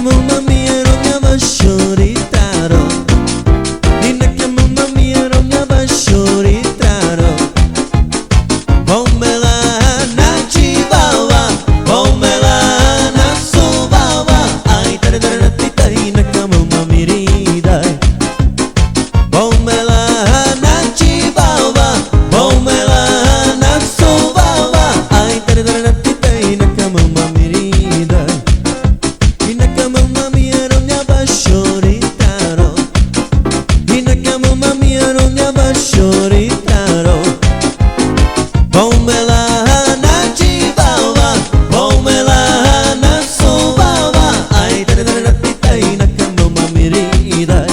mamma mia non mi avascio ritaro. Dinacca mamma mia non mi avascio ritaro. Bombela na chihuahua, bombela na subawa. Ai tare tare na tita inacca mamma mirida. Bombela na chihuahua, bombela na subawa. Ai tare tare na tita inacca mamma mirida. Inacca mamma mia non mi avascio ritaro. Inacca mamma mia non mi avascio ritaro. Bombela na chihuahua, bombela na subawa. Ai tare tare na tita inacca mamma mirida.